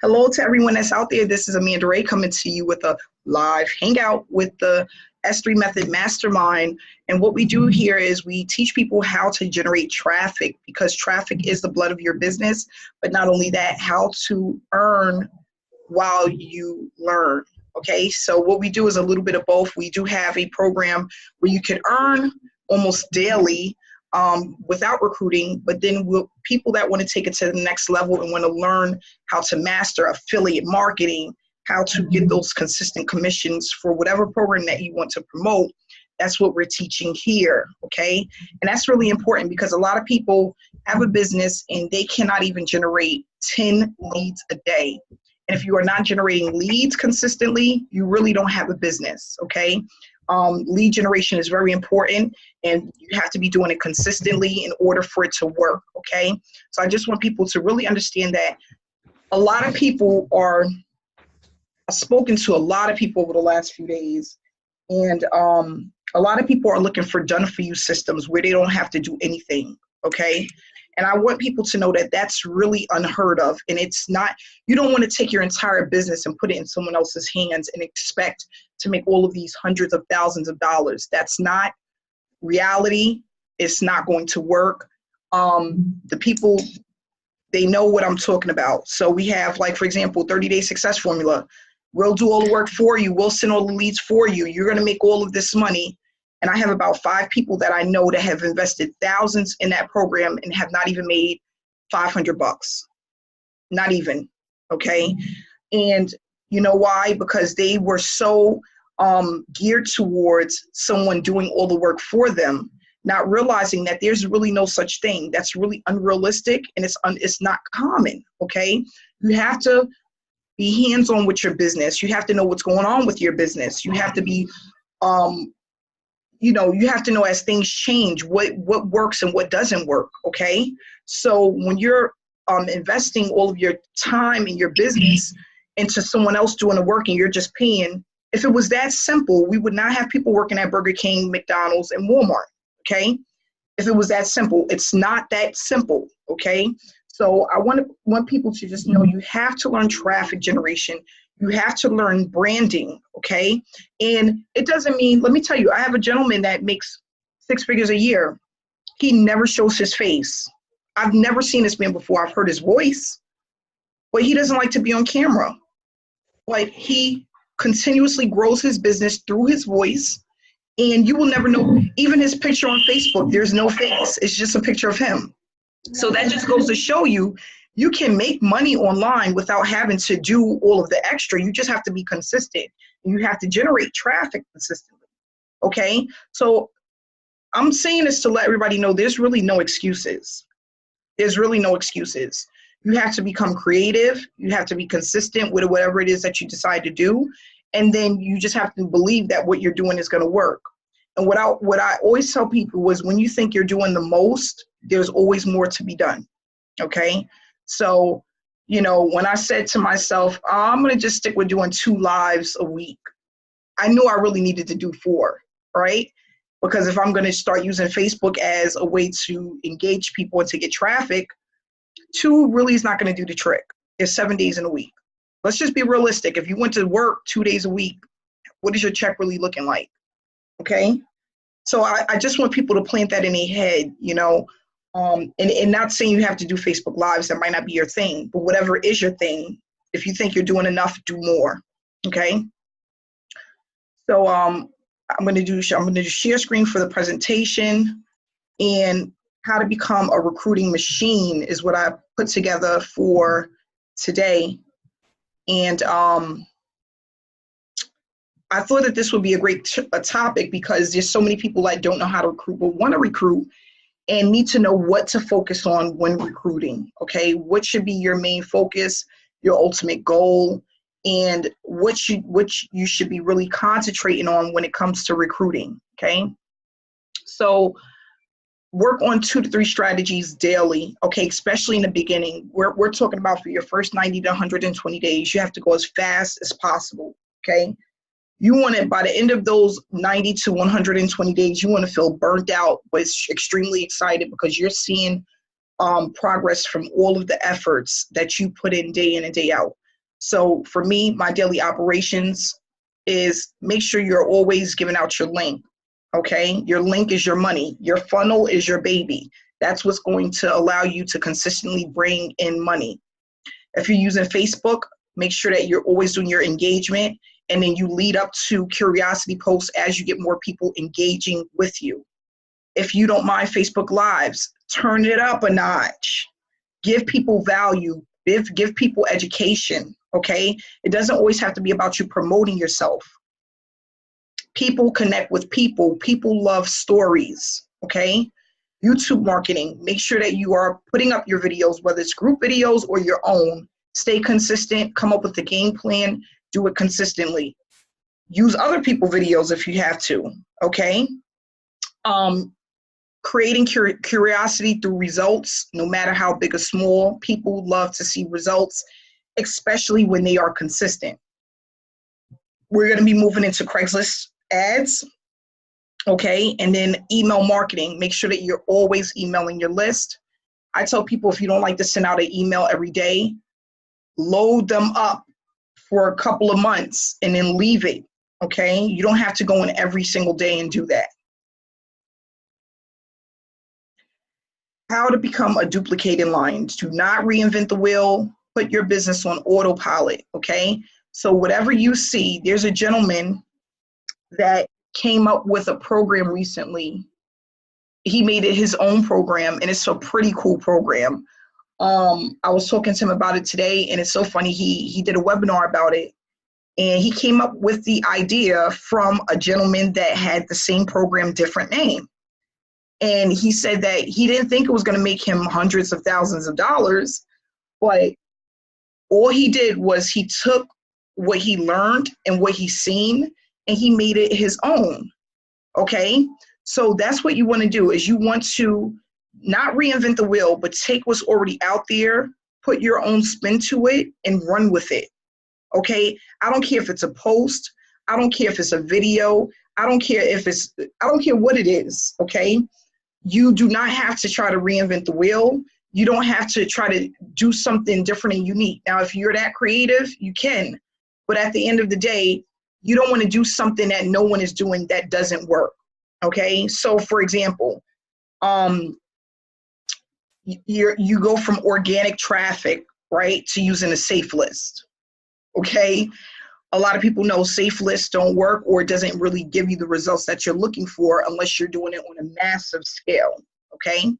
Hello to everyone that's out there. This is Amanda Ray coming to you with a live hangout with the S3 Method Mastermind. And what we do here is we teach people how to generate traffic, because traffic is the blood of your business. But not only that, how to earn while you learn. Okay, so what we do is a little bit of both. We do have a program where you can earn almost daily without recruiting, but then people that want to take it to the next level and want to learn how to master affiliate marketing, how to get those consistent commissions for whatever program that you want to promote, that's what we're teaching here, okay? And that's really important because a lot of people have a business and they cannot even generate 10 leads a day. And if you are not generating leads consistently, you really don't have a business, okay? Lead generation is very important, and you have to be doing it consistently in order for it to work, okay? So I just want people to really understand that a lot of people I've spoken to a lot of people over the last few days, and a lot of people are looking for done-for-you systems where they don't have to do anything, okay? And I want people to know that that's really unheard of. And it's not, you don't want to take your entire business and put it in someone else's hands and expect to make all of these hundreds of thousands of dollars. That's not reality. It's not going to work. The people, they know what I'm talking about. So we have, like, for example, 30-day success formula. We'll do all the work for you. We'll send all the leads for you. You're going to make all of this money. And I have about 5 people that I know that have invested thousands in that program and have not even made $500. Not even, okay? And you know why? Because they were so geared towards someone doing all the work for them, not realizing that there's really no such thing. That's really unrealistic, and it's not common, okay? You have to be hands-on with your business. You have to know what's going on with your business. You have to be you have to know as things change, what works and what doesn't work, okay? So when you're investing all of your time in your business into someone else doing the work and you're just paying, if it was that simple, we would not have people working at Burger King, McDonald's, and Walmart, okay? If it was that simple. It's not that simple, okay? So I want people to just know you have to learn traffic generation. You have to learn branding, okay? And it doesn't mean, let me tell you, I have a gentleman that makes 6 figures a year. He never shows his face. I've never seen this man before. I've heard his voice, but he doesn't like to be on camera. Like, he continuously grows his business through his voice, and you will never know. Even his picture on Facebook, there's no face. It's just a picture of him. So that just goes to show you, you can make money online without having to do all of the extra. You just have to be consistent. You have to generate traffic consistently, okay? So I'm saying this to let everybody know there's really no excuses. There's really no excuses. You have to become creative. You have to be consistent with whatever it is that you decide to do. And then you just have to believe that what you're doing is going to work. And what I always tell people is, when you think you're doing the most, there's always more to be done, okay? So, when I said to myself, I'm going to just stick with doing 2 lives a week, I knew I really needed to do 4, right? Because if I'm going to start using Facebook as a way to engage people and to get traffic, 2 really is not going to do the trick. There's 7 days in a week. Let's just be realistic. If you went to work 2 days a week, what is your check really looking like? Okay? So I just want people to plant that in their head, and not saying you have to do Facebook Lives. That might not be your thing, but whatever is your thing, if you think you're doing enough, do more, okay? So I'm going to do share screen for the presentation, and how to become a recruiting machine is what I put together for today. And I thought that this would be a great topic, because there's so many people that don't know how to recruit but want to recruit, and need to know what to focus on when recruiting, okay? What should be your main focus, your ultimate goal, and what you should be really concentrating on when it comes to recruiting, okay? So work on 2 to 3 strategies daily, okay? Especially in the beginning. We're talking about for your first 90 to 120 days, you have to go as fast as possible, okay? You want it, by the end of those 90 to 120 days, you want to feel burnt out, but extremely excited, because you're seeing progress from all of the efforts that you put in and day out. So for me, my daily operations is make sure you're always giving out your link. Okay, your link is your money. Your funnel is your baby. That's what's going to allow you to consistently bring in money. If you're using Facebook, make sure that you're always doing your engagement, and then you lead up to curiosity posts as you get more people engaging with you. If you don't mind Facebook Lives, turn it up a notch. Give people value. Give people education, okay? It doesn't always have to be about you promoting yourself. People connect with people. People love stories, okay? YouTube marketing, make sure that you are putting up your videos, whether it's group videos or your own. Stay consistent, come up with a game plan, do it consistently. Use other people's videos if you have to, okay? Creating curiosity through results, no matter how big or small. People love to see results, especially when they are consistent. We're going to be moving into Craigslist ads, okay? And then email marketing. Make sure that you're always emailing your list. I tell people, if you don't like to send out an email every day, load them up for a couple of months and then leave it, okay? You don't have to go in every single day and do that. How to become a duplicating line. Do not reinvent the wheel. Put your business on autopilot, okay? So whatever you see, there's a gentleman that came up with a program recently. He made it his own program, and it's a pretty cool program. I was talking to him about it today, and it's so funny. He did a webinar about it, and he came up with the idea from a gentleman that had the same program, different name. And he said that he didn't think it was going to make him hundreds of thousands of dollars, but all he did was he took what he learned and what he's seen, and he made it his own, okay? So that's what you want to do, is you want to not reinvent the wheel, but take what's already out there, put your own spin to it, and run with it, okay? I don't care if it's a post. I don't care if it's a video. I don't care what it is, okay? You do not have to try to reinvent the wheel. You don't have to try to do something different and unique. Now, if you're that creative, you can. But at the end of the day, you don't want to do something that no one is doing that doesn't work, okay? So, for example, you go from organic traffic, right, to using a safe list, okay? A lot of people know safe lists don't work, or it doesn't really give you the results that you're looking for unless you're doing it on a massive scale, okay?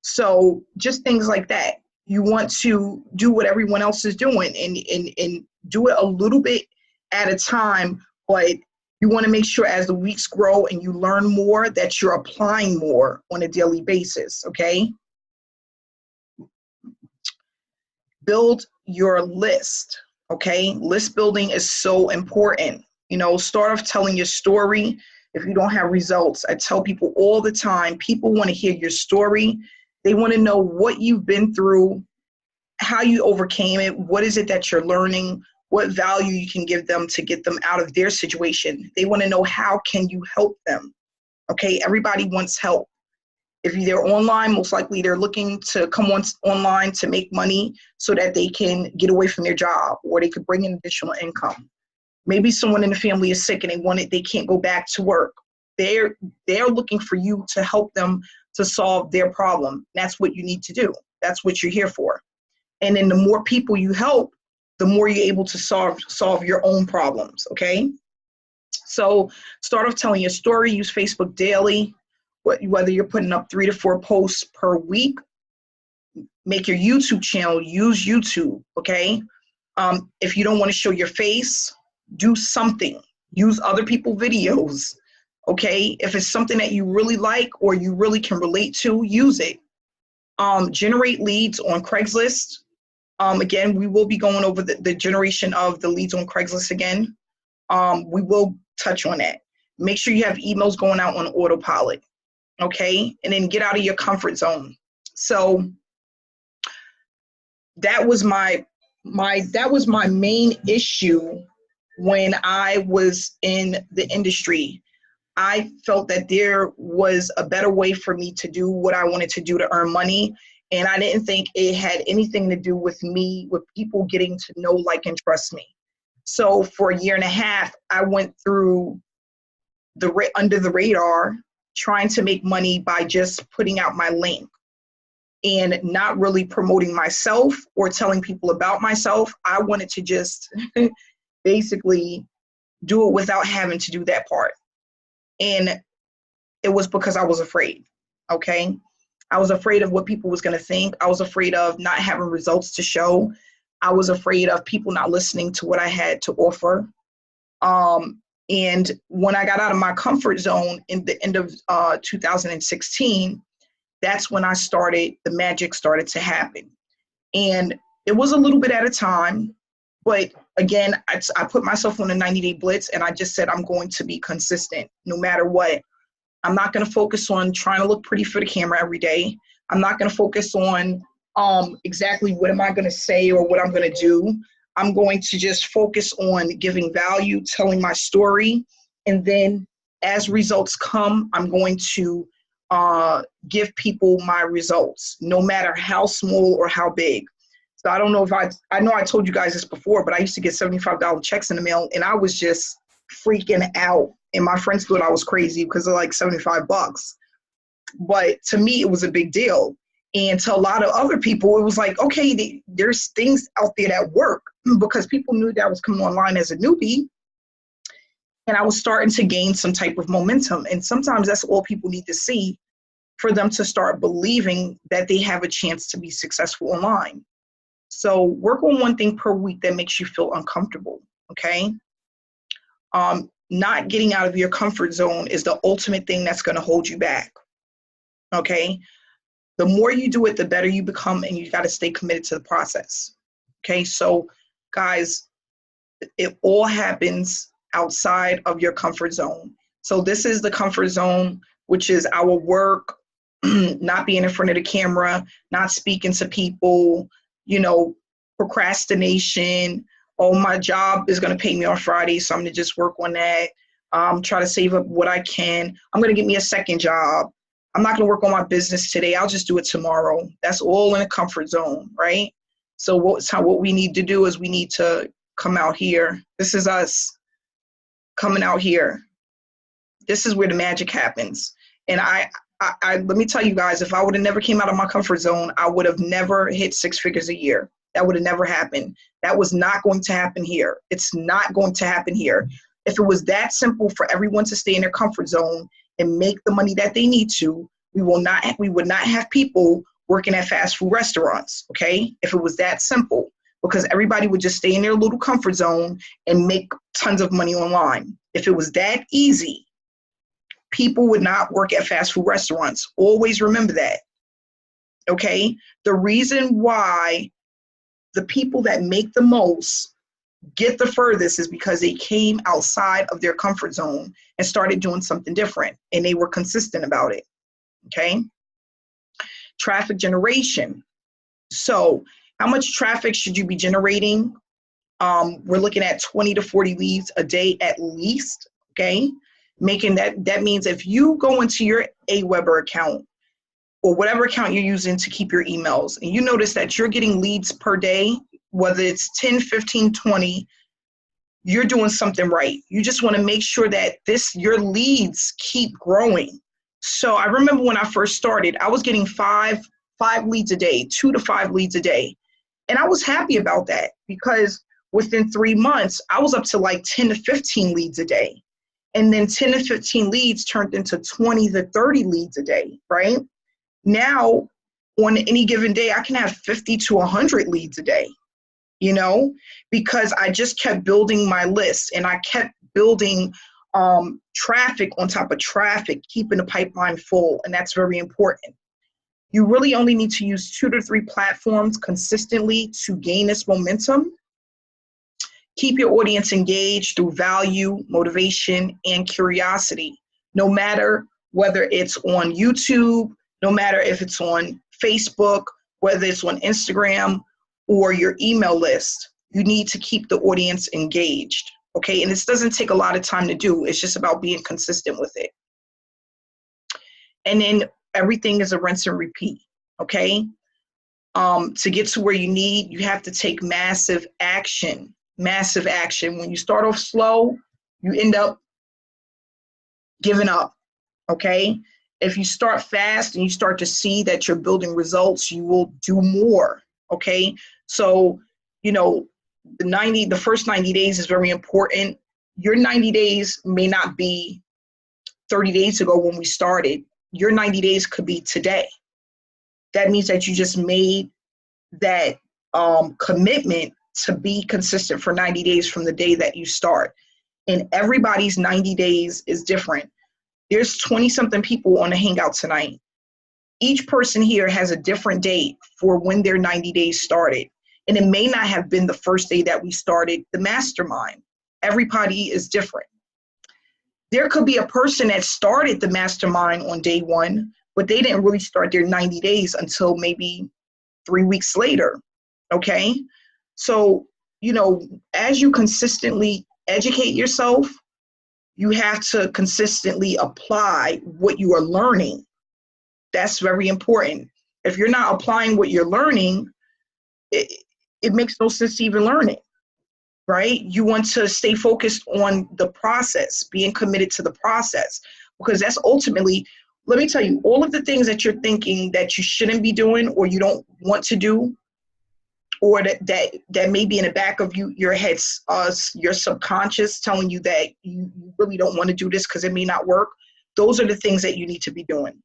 So just things like that. You want to do what everyone else is doing and do it a little bit at a time, but you want to make sure as the weeks grow and you learn more that you're applying more on a daily basis, okay? Build your list. Okay, list building is so important. You know, start off telling your story. If you don't have results, I tell people all the time, people want to hear your story. They want to know what you've been through, how you overcame it, what is it that you're learning, what value you can give them to get them out of their situation. They want to know how can you help them. Okay, everybody wants help. If they're online, most likely they're looking to come online to make money so that they can get away from their job, or they could bring in additional income. Maybe someone in the family is sick and they can't go back to work. They're looking for you to help them to solve their problem. That's what you need to do. That's what you're here for. And then the more people you help, the more you're able to solve your own problems, okay? So start off telling your story, use Facebook daily. Whether you're putting up 3 to 4 posts per week, make your YouTube channel, use YouTube, okay? If you don't want to show your face, do something. Use other people's videos, okay? If it's something that you really like or you really can relate to, use it. Generate leads on Craigslist. Again, we will be going over the generation of the leads on Craigslist again. We will touch on that. Make sure you have emails going out on autopilot. Okay, and then get out of your comfort zone. So that was my main issue when I was in the industry. I felt that there was a better way for me to do what I wanted to do to earn money, And I didn't think it had anything to do with me, with people getting to know, like, and trust me. So for a year and a half, I went through under the radar, trying to make money by just putting out my link and not really promoting myself or telling people about myself. I wanted to just basically do it without having to do that part. And it was because I was afraid, okay? I was afraid of what people was going to think. I was afraid of not having results to show. I was afraid of people not listening to what I had to offer. And when I got out of my comfort zone in the end of 2016, that's when the magic started to happen. And it was a little bit at a time, but again, I put myself on a 90-day blitz, and I just said, I'm going to be consistent no matter what. I'm not going to focus on trying to look pretty for the camera every day. I'm not going to focus on exactly what am I going to say or what I'm going to do. I'm going to just focus on giving value, telling my story, and then as results come, I'm going to give people my results, no matter how small or how big. So I don't know if I know I told you guys this before, but I used to get $75 checks in the mail, and I was just freaking out. And my friends thought I was crazy because of like $75. But to me, it was a big deal. And to a lot of other people, it was like, okay, there's things out there that work, because people knew that I was coming online as a newbie. And I was starting to gain some type of momentum. And sometimes that's all people need to see for them to start believing that they have a chance to be successful online. So work on one thing per week that makes you feel uncomfortable, okay? Not getting out of your comfort zone is the ultimate thing that's going to hold you back, okay? The more you do it, the better you become, and you got to stay committed to the process, okay? So guys, it all happens outside of your comfort zone. So this is the comfort zone, which is our work, not being in front of the camera, not speaking to people, procrastination. Oh, my job is going to pay me on Friday, so I'm going to just work on that. Try to save up what I can. I'm going to get me a second job. I'm not going to work on my business today. I'll just do it tomorrow. That's all in a comfort zone, right? So what we need to do is we need to come out here. This is us coming out here. This is where the magic happens. And I let me tell you guys, if I would have never came out of my comfort zone, I would have never hit 6 figures a year. That would have never happened. That was not going to happen here. It's not going to happen here. If it was that simple for everyone to stay in their comfort zone and make the money that they need to, we would not have people working at fast food restaurants, okay? If it was that simple, because everybody would just stay in their little comfort zone and make tons of money online. If it was that easy, people would not work at fast food restaurants. Always remember that, okay? The reason why the people that make the most get the furthest is because they came outside of their comfort zone and started doing something different, and they were consistent about it, okay? Traffic generation. So how much traffic should you be generating? We're looking at 20 to 40 leads a day at least, okay? Making that means if you go into your Aweber account or whatever account you're using to keep your emails, and you notice that you're getting leads per day, whether it's 10, 15, 20, you're doing something right. You just want to make sure that your leads keep growing. So I remember when I first started, I was getting five leads a day, 2 to 5 leads a day. And I was happy about that because within 3 months, I was up to like 10 to 15 leads a day. And then 10 to 15 leads turned into 20 to 30 leads a day, right? Now, on any given day, I can have 50 to 100 leads a day, because I just kept building my list, and I kept building traffic on top of traffic, keeping the pipeline full, and that's very important. You really only need to use 2 to 3 platforms consistently to gain this momentum. Keep your audience engaged through value, motivation, and curiosity, no matter whether it's on YouTube, no matter if it's on Facebook, whether it's on Instagram or your email list. You need to keep the audience engaged, okay? And this doesn't take a lot of time to do. It's just about being consistent with it. And then everything is a rinse and repeat, okay? To get to where you need, you have to take massive action. Massive action. When you start off slow, you end up giving up. Okay? If you start fast and you start to see that you're building results, you will do more. Okay? So, you know, the first 90 days is very important. Your 90 days may not be 30 days ago when we started. Your 90 days could be today. That means that you just made that commitment to be consistent for 90 days from the day that you start. And everybody's 90 days is different. There's 20-something people on the Hangout tonight. Each person here has a different date for when their 90 days started. And it may not have been the first day that we started the mastermind. Everybody is different. There could be a person that started the mastermind on day one, but they didn't really start their 90 days until maybe 3 weeks later. Okay? So, you know, as you consistently educate yourself, you have to consistently apply what you are learning. That's very important. If you're not applying what you're learning, it makes no sense to even learn it, right? You want to stay focused on the process, being committed to the process, because that's ultimately, let me tell you, all of the things that you're thinking that you shouldn't be doing or you don't want to do, or that may be in the back of your head, your subconscious telling you that you really don't want to do this because it may not work. Those are the things that you need to be doing.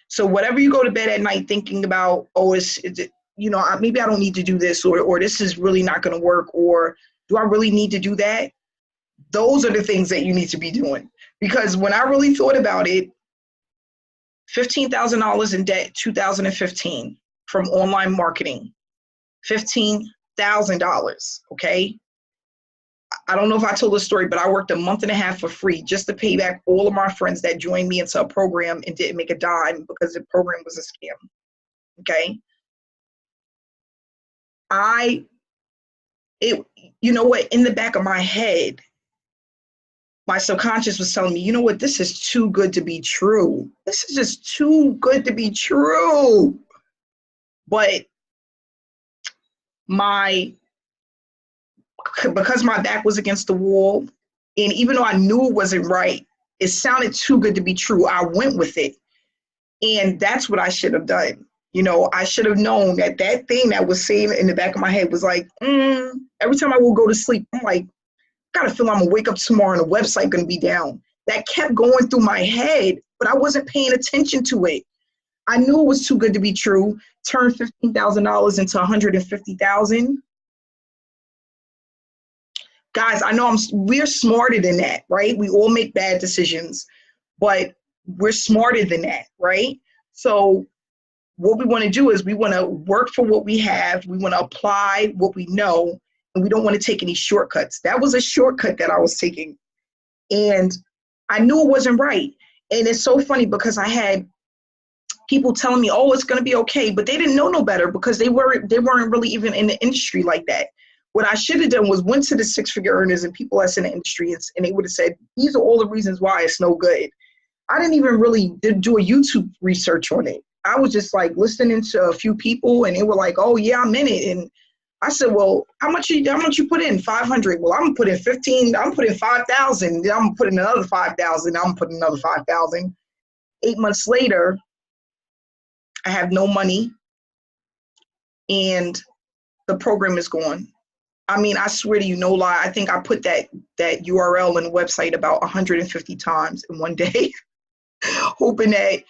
So whatever you go to bed at night thinking about, oh, maybe I don't need to do this, or this is really not going to work, or do I really need to do that? Those are the things that you need to be doing. Because when I really thought about it, $15,000 in debt, 2015 from online marketing, $15,000, okay? I don't know if I told the story, but I worked a month and a half for free just to pay back all of my friends that joined me into a program and didn't make a dime because the program was a scam, okay? You know what, in the back of my head, my subconscious was telling me, you know what, this is too good to be true. This is just too good to be true. But because my back was against the wall, and even though I knew it wasn't right, it sounded too good to be true. I went with it. And that's what I should have done. You know, I should have known that thing that was saying in the back of my head was like, every time I will go to sleep, I'm like, I gotta feel I'm gonna wake up tomorrow and the website gonna be down. That kept going through my head, but I wasn't paying attention to it. I knew it was too good to be true. Turned $15,000 into $150,000. Guys, I know we're smarter than that, right? We all make bad decisions, but we're smarter than that, right? So what we want to do is we want to work for what we have. We want to apply what we know, and we don't want to take any shortcuts. That was a shortcut that I was taking, and I knew it wasn't right. And it's so funny because I had people telling me, oh, it's going to be okay, but they didn't know no better because they weren't really even in the industry like that. What I should have done was went to the six-figure earners and people that's in the industry, and they would have said, these are all the reasons why it's no good. I didn't even really do a YouTube research on it. I was just like listening to a few people, and they were like, oh yeah, I'm in it. And I said, well, how much you put in? 500. Well, I'm gonna put in 15, I'm putting 5,000. Then I'm gonna put in another 5,000. I'm putting another 5,000. 8 months later, I have no money and the program is gone. I mean, I swear to you, no lie. I think I put that URL in the website about 150 times in one day, hoping that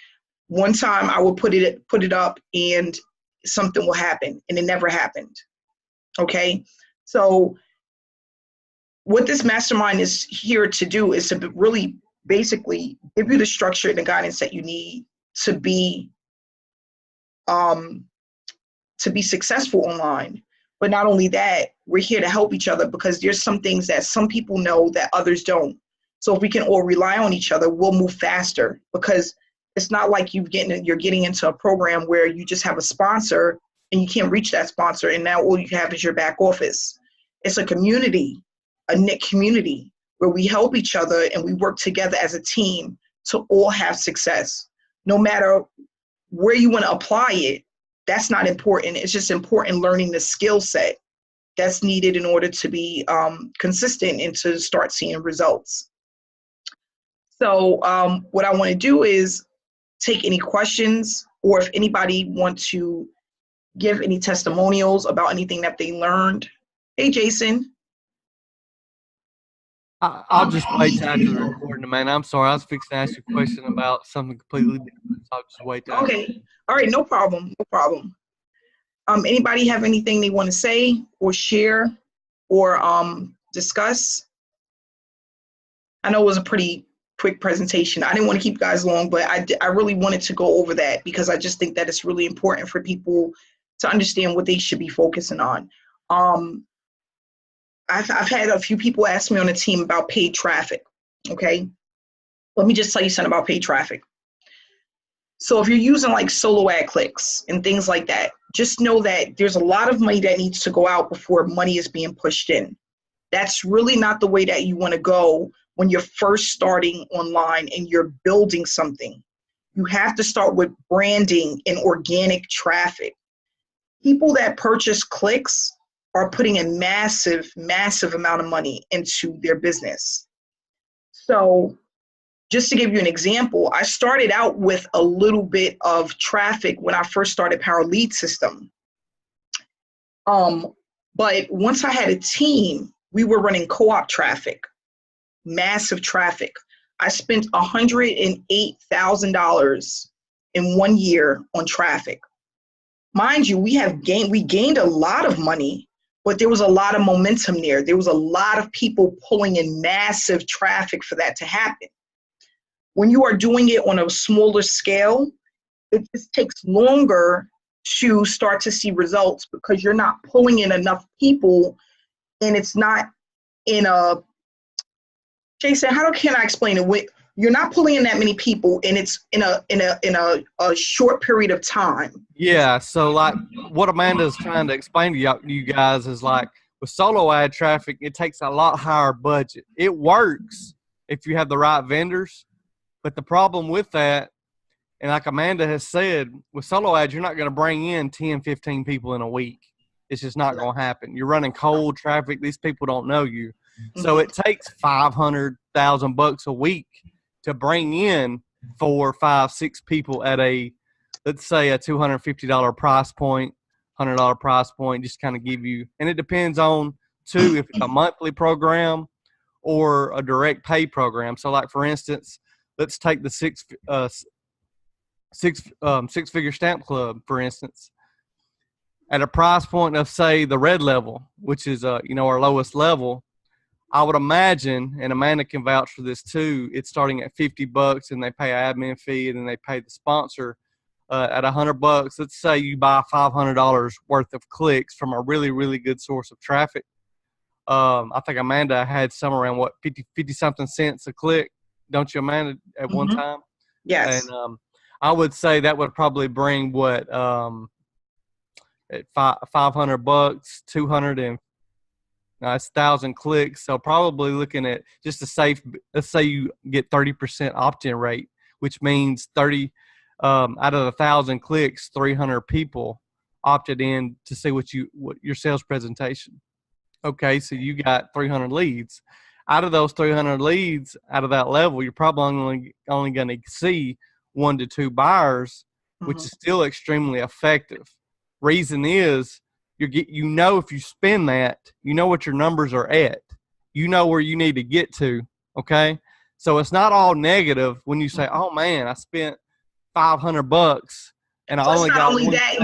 one time I will put it up and something will happen, and it never happened. Okay, so what this mastermind is here to do is to really basically give you the structure and the guidance that you need to be successful online. But not only that, we're here to help each other because there's some things that some people know that others don't. So if we can all rely on each other, we'll move faster, because it's not like you're getting into a program where you just have a sponsor and you can't reach that sponsor and now all you have is your back office. It's a community, a knit community where we help each other and we work together as a team to all have success. No matter where you want to apply it, that's not important. It's just important learning the skill set that's needed in order to be consistent and to start seeing results. So what I want to do is take any questions, or if anybody wants to give any testimonials about anything that they learned. Hey, Jason. I'll just wait till after the recording, man. I'm sorry. I was fixing to ask you a question about something completely different, so I'll just wait till after. Okay. All right. No problem. No problem. Anybody have anything they want to say or share or discuss? I know it was a pretty quick presentation. I didn't want to keep you guys long, but I really wanted to go over that because I just think that it's really important for people to understand what they should be focusing on. I've had a few people ask me on the team about paid traffic, okay? Let me just tell you something about paid traffic. So if you're using like solo ad clicks and things like that, just know that there's a lot of money that needs to go out before money is being pushed in. That's really not the way that you want to go when you're first starting online and you're building something. You have to start with branding and organic traffic. People that purchase clicks are putting a massive, massive amount of money into their business. So just to give you an example, I started out with a little bit of traffic when I first started Power Lead System. But once I had a team, we were running co-op traffic, massive traffic. I spent $108,000 in 1 year on traffic. Mind you, we gained a lot of money, but there was a lot of momentum there. There was a lot of people pulling in massive traffic for that to happen. When you are doing it on a smaller scale, it just takes longer to start to see results because you're not pulling in enough people, and it's not in a, Jason, can I explain it? You're not pulling in that many people, and it's in a short period of time. Yeah, so like what Amanda's trying to explain to you guys is like with solo ad traffic, it takes a lot higher budget. It works if you have the right vendors, but the problem with that, and like Amanda has said, with solo ads, you're not going to bring in 10, 15 people in a week. It's just not going to happen. You're running cold traffic. These people don't know you. So it takes $500,000 a week to bring in 4, 5, 6 people at let's say a $250 price point, $100 price point, just kind of give you, and it depends on too, if it's a monthly program or a direct pay program. So like for instance, let's take the six-figure stamp club, for instance, at a price point of say the red level, which is our lowest level. I would imagine, and Amanda can vouch for this too, it's starting at $50 and they pay an admin fee and then they pay the sponsor at $100. Let's say you buy $500 worth of clicks from a really, really good source of traffic. I think Amanda had somewhere around 50 something cents a click, don't you, Amanda, at one time? Yes. And I would say that would probably bring at $500, 200 and it's 1,000 clicks. So probably looking at just a safe, let's say you get 30% opt-in rate, which means 30 out of 1,000 clicks, 300 people opted in to see what your sales presentation. Okay, so you got 300 leads. Out of those 300 leads, out of that level, you're probably only going to see 1 to 2 buyers, which is still extremely effective. Reason is if you spend that, you know what your numbers are at. You know where you need to get to, okay? So it's not all negative when you say, oh, man, I spent $500 and I only got not only that,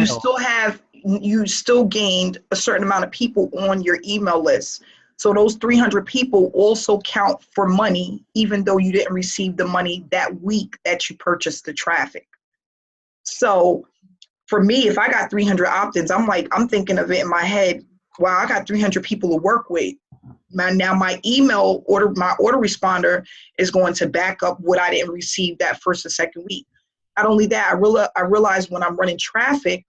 you still gained a certain amount of people on your email list. So those 300 people also count for money, even though you didn't receive the money that week that you purchased the traffic. So for me, if I got 300 opt-ins, I'm thinking of it in my head, wow, I got 300 people to work with. Now my order responder is going to back up what I didn't receive that first or second week. Not only that, I realize when I'm running traffic,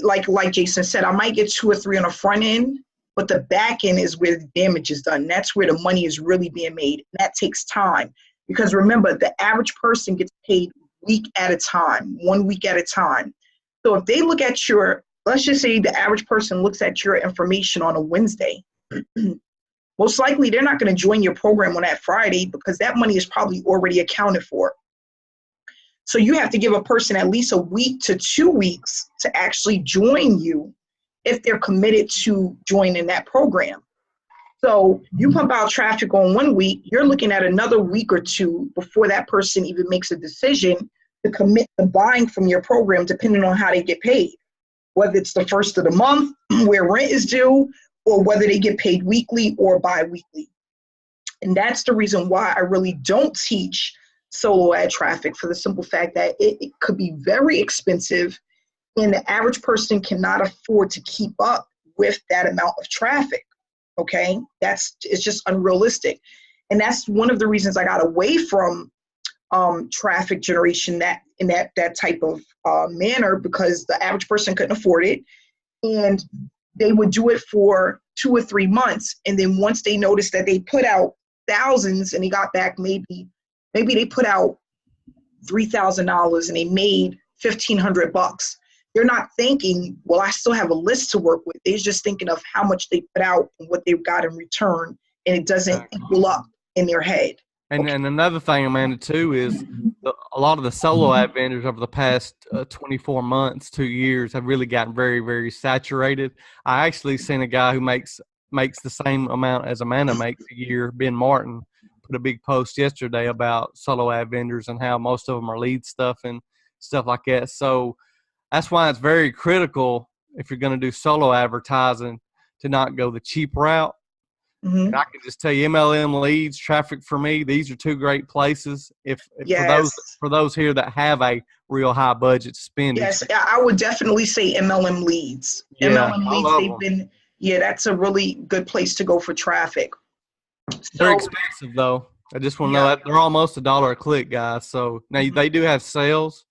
like Jason said, I might get 2 or 3 on the front end, but the back end is where the damage is done. That's where the money is really being made. And that takes time because remember, the average person gets paid week at a time, 1 week at a time. So if they look at let's just say the average person looks at your information on a Wednesday, most likely they're not going to join your program on that Friday because that money is probably already accounted for. So you have to give a person at least a week to 2 weeks to actually join you if they're committed to joining that program. So you pump out traffic on 1 week, you're looking at another week or two before that person even makes a decision to commit to buying from your program, depending on how they get paid, whether it's the first of the month where rent is due, or whether they get paid weekly or bi-weekly. And that's the reason why I really don't teach solo ad traffic, for the simple fact that it could be very expensive and the average person cannot afford to keep up with that amount of traffic. Okay, it's just unrealistic. And that's one of the reasons I got away from traffic generation in that type of manner, because the average person couldn't afford it. And they would do it for 2 or 3 months. And then once they noticed that they put out thousands and they got back, maybe they put out $3,000 and they made $1,500. They're not thinking, well, I still have a list to work with. They're just thinking of how much they put out and what they've got in return. And it doesn't equal up in their head. And another thing, Amanda, too, is a lot of the solo ad vendors over the past 24 months, 2 years, have really gotten very, very saturated. I actually seen a guy who makes the same amount as Amanda makes a year, Ben Martin, put a big post yesterday about solo ad vendors and how most of them are lead stuff and stuff like that. So that's why it's very critical, if you're going to do solo advertising, to not go the cheap route. Mm-hmm. And I can just tell you, MLM leads, Traffic for Me, these are 2 great places. Yes. For those here that have a real high budget spending. Yes, I would definitely say MLM leads. Yeah, MLM leads, that's a really good place to go for traffic. They're expensive though. I just want to know that they're almost $1 a click, guys. So now they do have sales.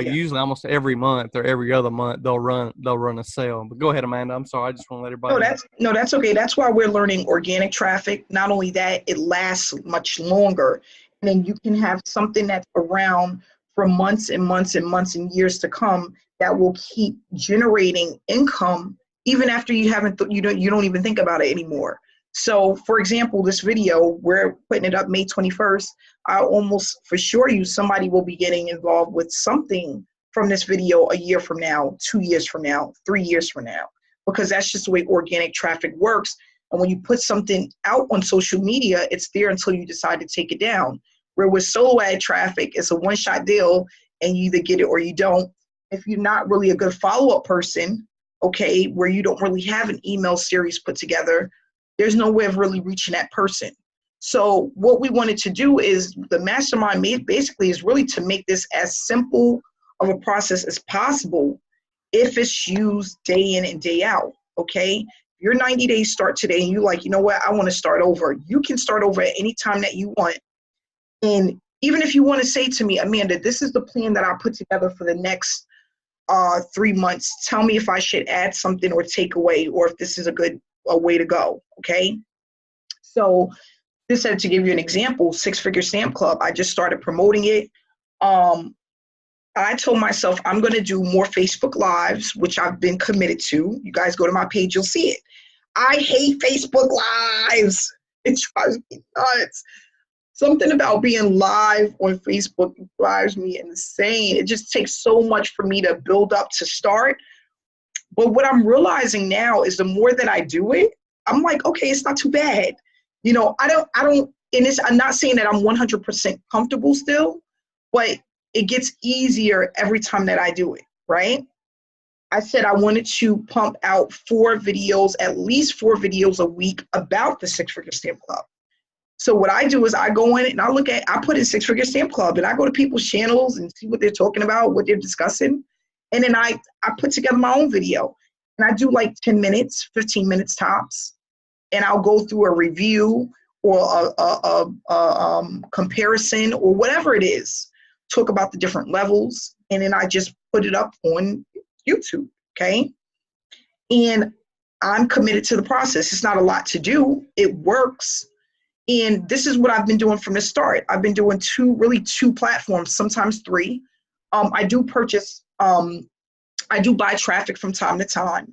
Usually almost every month or every other month they'll run a sale. But go ahead, Amanda. I'm sorry. I just want to let everybody know. That's okay. That's why we're learning organic traffic. Not only that, it lasts much longer. And then you can have something that's around for months and months and months and years to come that will keep generating income even after you don't even think about it anymore. So, for example, this video, we're putting it up May 21st. I almost for sure somebody will be getting involved with something from this video a year from now, 2 years from now, 3 years from now, because that's just the way organic traffic works. And when you put something out on social media, it's there until you decide to take it down. Where with solo ad traffic, it's a one-shot deal and you either get it or you don't. If you're not really a good follow-up person, okay, where you don't really have an email series put together, there's no way of really reaching that person. So what we wanted to do is the mastermind basically is really to make this as simple of a process as possible if it's used day in and day out, okay? Your 90 days start today and you're like, you know what, I want to start over. You can start over at any time that you want. And even if you want to say to me, Amanda, this is the plan that I put together for the next 3 months. Tell me if I should add something or take away, or if this is a way to go, okay? So this said, to give you an example, 6-Figure Stamp Club, I just started promoting it. I told myself I'm going to do more Facebook Lives, which I've been committed to. You guys go to my page, you'll see it. I hate Facebook Lives. It drives me nuts. Something about being live on Facebook drives me insane. It just takes so much for me to build up to start. But what I'm realizing now is the more that I do it, I'm like, okay, it's not too bad. You know, I don't, I'm not saying that I'm 100% comfortable still, but it gets easier every time that I do it, right? I said I wanted to pump out at least four videos a week about the 6-Figure Stamp Club. So what I do is I go in and I put in 6-Figure Stamp Club and I go to people's channels and see what they're talking about, what they're discussing. And then I put together my own video and I do like 10 minutes, 15 minutes tops. And I'll go through a review or a comparison or whatever it is, talk about the different levels. And then I just put it up on YouTube, okay? And I'm committed to the process. It's not a lot to do. It works. And this is what I've been doing from the start. I've been doing two platforms, sometimes three. I do purchase I do buy traffic from time to time,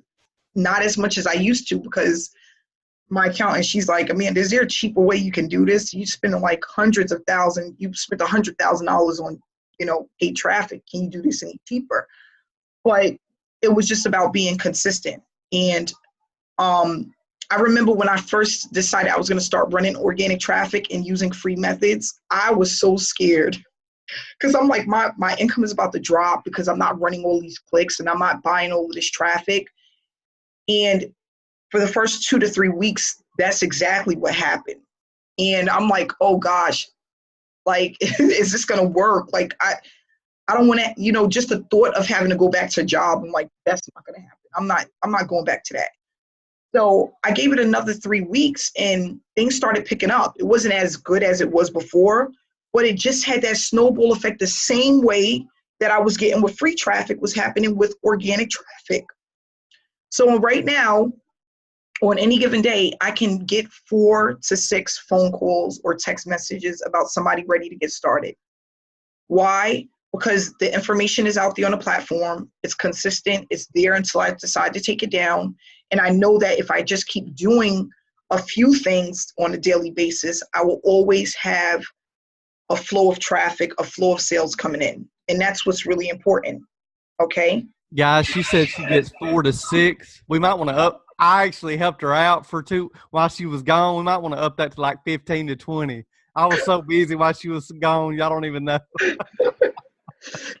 not as much as I used to, because my accountant, she's like, Amanda, is there a cheaper way you can do this? You spend like hundreds of thousands. You spent $100,000 on, paid traffic. Can you do this any cheaper? But it was just about being consistent. And I remember when I first decided I was going to start running organic traffic and using free methods, I was so scared, because I'm like, my income is about to drop because I'm not running all these clicks and I'm not buying all of this traffic. And for the first 2 to 3 weeks, that's exactly what happened. And I'm like, oh gosh, like, is this going to work? Like, I don't want to, just the thought of having to go back to a job, I'm like, that's not going to happen. I'm not going back to that. So I gave it another 3 weeks and things started picking up. It wasn't as good as it was before, but it just had that snowball effect, the same way that I was getting with free traffic was happening with organic traffic. So right now, on any given day, I can get 4 to 6 phone calls or text messages about somebody ready to get started. Why? Because the information is out there on the platform. It's consistent. It's there until I decide to take it down. And I know that if I just keep doing a few things on a daily basis, I will always have a flow of traffic, a flow of sales coming in. And that's what's really important. Okay? Guys, she said she gets 4 to 6. We might want to up. I actually helped her out for 2 while she was gone. We might want to up that to like 15 to 20. I was so busy while she was gone. Y'all don't even know.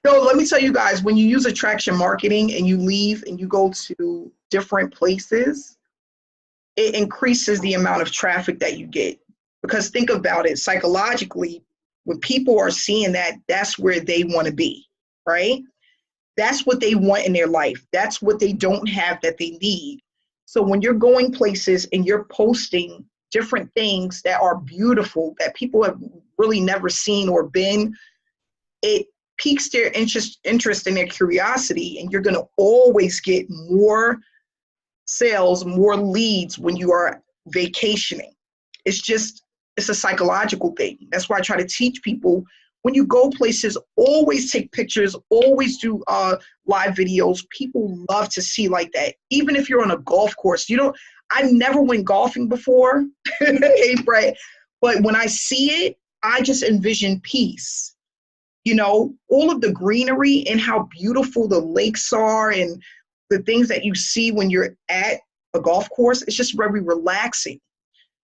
No, let me tell you guys, when you use attraction marketing and you leave and you go to different places, it increases the amount of traffic that you get. Because think about it, psychologically, when people are seeing that, that's where they want to be, right? That's what they want in their life. That's what they don't have that they need. So when you're going places and you're posting different things that are beautiful, that people have really never seen or been, it piques their interest and their curiosity, and you're going to always get more sales, more leads when you are vacationing. It's a psychological thing. That's why I try to teach people, when you go places, always take pictures, always do live videos. People love to see like that. Even if you're on a golf course, I never went golfing before, hey, Brett, but when I see it, I just envision peace. All of the greenery and how beautiful the lakes are and the things that you see when you're at a golf course, it's just very relaxing.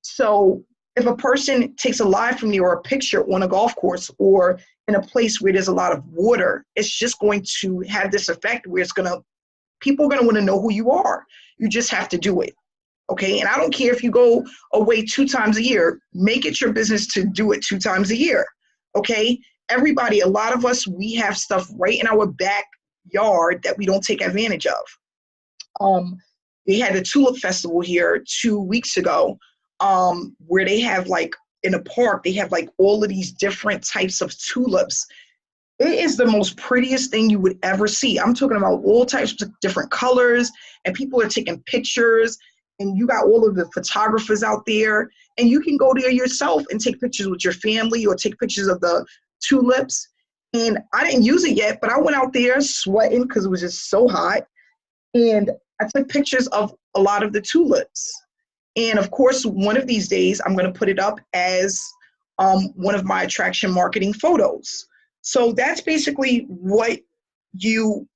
So if a person takes a live from you or a picture on a golf course or in a place where there's a lot of water, it's just going to have this effect where people are going to want to know who you are. You just have to do it. Okay. And I don't care if you go away 2 times a year, make it your business to do it 2 times a year. Okay. Everybody, a lot of us, we have stuff right in our backyard that we don't take advantage of. They had a tulip festival here 2 weeks ago, where they have like in a park, they have like all of these different types of tulips. It is the most prettiest thing you would ever see. I'm talking about all types of different colors, and people are taking pictures, and you got all of the photographers out there, and you can go there yourself and take pictures with your family or take pictures of the tulips. And I didn't use it yet, but I went out there sweating because it was just so hot, and I took pictures of a lot of the tulips. And of course, one of these days I'm going to put it up as one of my attraction marketing photos. So that's basically what you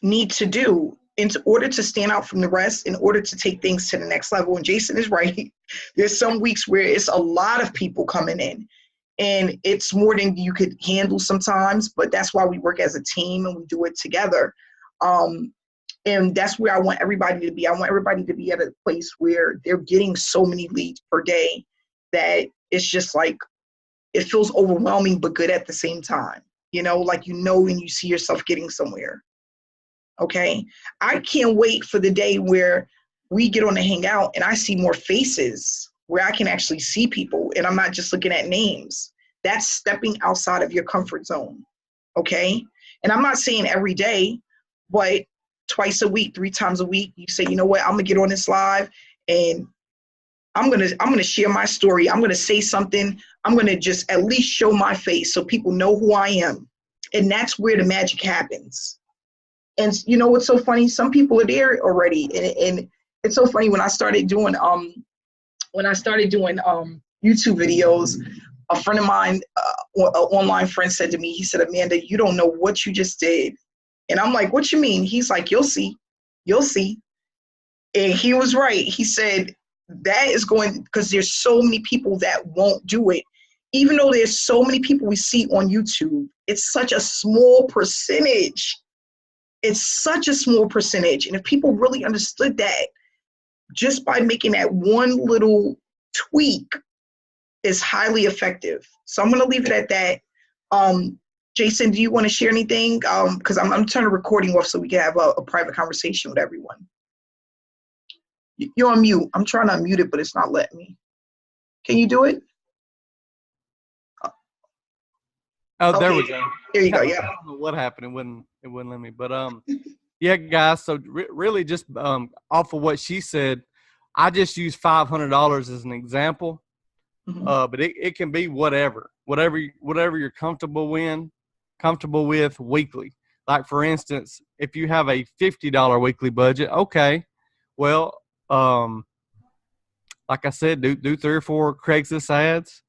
need to do in order to stand out from the rest, in order to take things to the next level. And Jason is right. There's some weeks where it's a lot of people coming in, and it's more than you could handle sometimes, but that's why we work as a team and we do it together. And that's where I want everybody to be. I want everybody to be at a place where they're getting so many leads per day that it's just like, it feels overwhelming, but good at the same time. When you see yourself getting somewhere. Okay. I can't wait for the day where we get on the hangout and I see more faces, where I can actually see people and I'm not just looking at names. That's stepping outside of your comfort zone. Okay. And I'm not saying every day, but twice a week, 3 times a week, you say, you know what, I'm gonna get on this live and I'm gonna share my story. I'm gonna say something. I'm gonna just at least show my face so people know who I am. And that's where the magic happens. And you know what's so funny? Some people are there already, and it's so funny when I started doing YouTube videos. A friend of mine, an online friend, said to me, he said, "Amanda, you don't know what you just did." And I'm like, "What you mean?" He's like, "You'll see, you'll see." And he was right. He said that is going, because there's so many people that won't do it. Even though there's so many people we see on YouTube, it's such a small percentage. It's such a small percentage. And if people really understood that, just by making that one little tweak is highly effective. So I'm going to leave it at that. Jason, do you want to share anything? Because I'm turning the recording off so we can have a private conversation with everyone. You're on mute. I'm trying to unmute it, but it's not letting me. Can you do it? Oh, there we go. There you go. Yeah. I don't know what happened. It wouldn't let me. But yeah, guys. So really, just off of what she said, I just use $500 as an example. Mm-hmm. But it can be whatever you're comfortable with weekly. Like for instance, if you have a $50 weekly budget, okay, well, like I said, do 3 or 4 Craigslist ads.